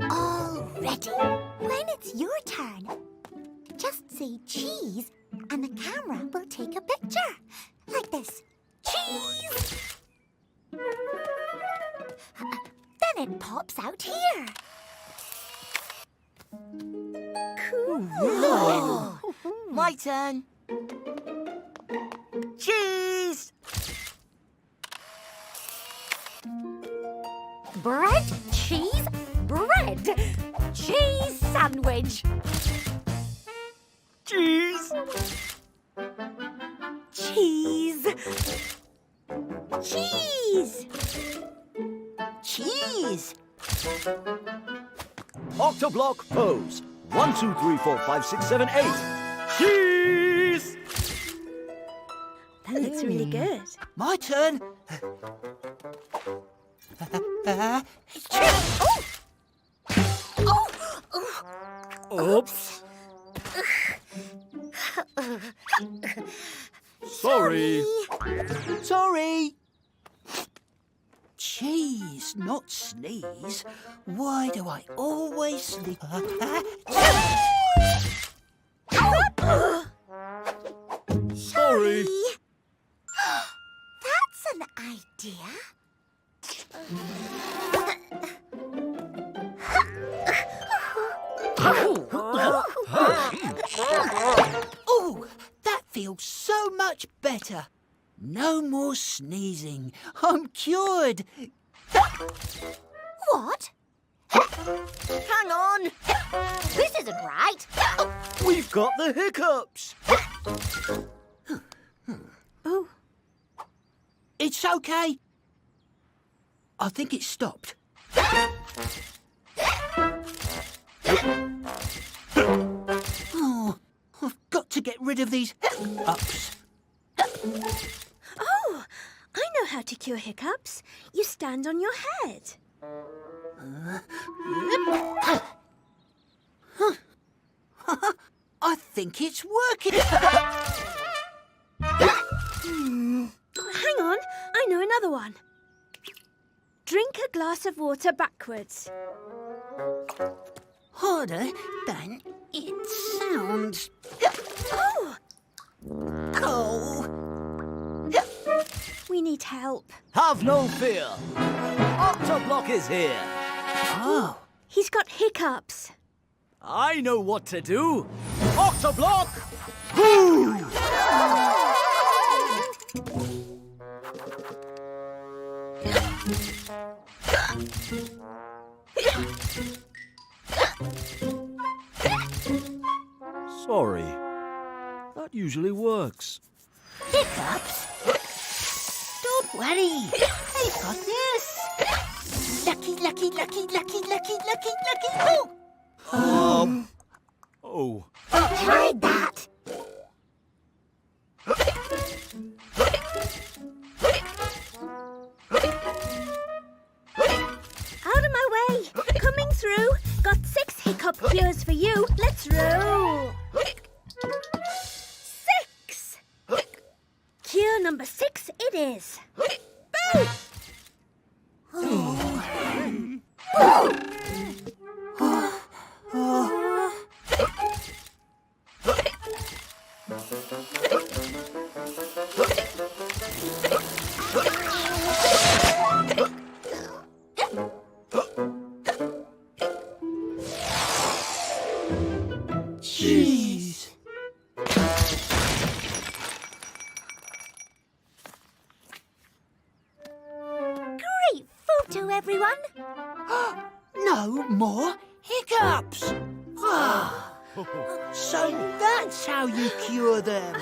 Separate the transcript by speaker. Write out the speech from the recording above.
Speaker 1: All ready. When it's your turn, just say cheese and the camera will take a picture. Like this. Cheese! Then it pops out here. Cool.
Speaker 2: Whoa. My turn. Cheese!
Speaker 1: Bread, cheese, bread. Cheese sandwich.
Speaker 2: Cheese!
Speaker 1: Cheese. Cheese.
Speaker 2: Cheese!
Speaker 3: Octoblock pose. 1, 2, 3, 4, 5, 6, 7, 8. Cheese!
Speaker 4: That looks really good.
Speaker 2: My turn.
Speaker 3: Oops. Sorry.
Speaker 2: Sorry. Cheese, not sneeze. Why do I always sneeze?
Speaker 3: Sorry.
Speaker 1: That's an idea.
Speaker 2: Oh, that feels so much better. No more sneezing. I'm cured.
Speaker 1: What?
Speaker 2: Hang on.
Speaker 1: This isn't right.
Speaker 3: We've got the hiccups.
Speaker 4: Oh,
Speaker 2: It's okay. I think it stopped. Oh, I've got to get rid of these hiccups.
Speaker 4: oh, I know how to cure hiccups. You stand on your head.
Speaker 2: I think it's working.
Speaker 4: Hang on, I know another one. Drink a glass of water backwards.
Speaker 2: Harder than it sounds.
Speaker 4: Oh,
Speaker 2: Oh.
Speaker 4: we need help.
Speaker 3: Have no fear. Octoblock is here.
Speaker 2: Oh.
Speaker 4: He's got hiccups.
Speaker 3: I know what to do. Octoblock! Boo! Sorry. That usually works.
Speaker 2: Hiccups? Don't worry. I've got this. Lucky, lucky, lucky, lucky, lucky, lucky, lucky. Oh!
Speaker 3: Oh.
Speaker 1: Tried that.
Speaker 4: Out of my way. Coming through. Got 6 hiccup cures for you. Let's roll. 6. Cure number 6 it is. Boo!
Speaker 2: Jeez.
Speaker 1: Great photo, everyone.
Speaker 2: No more hiccups. Ah. So that's how you cure them.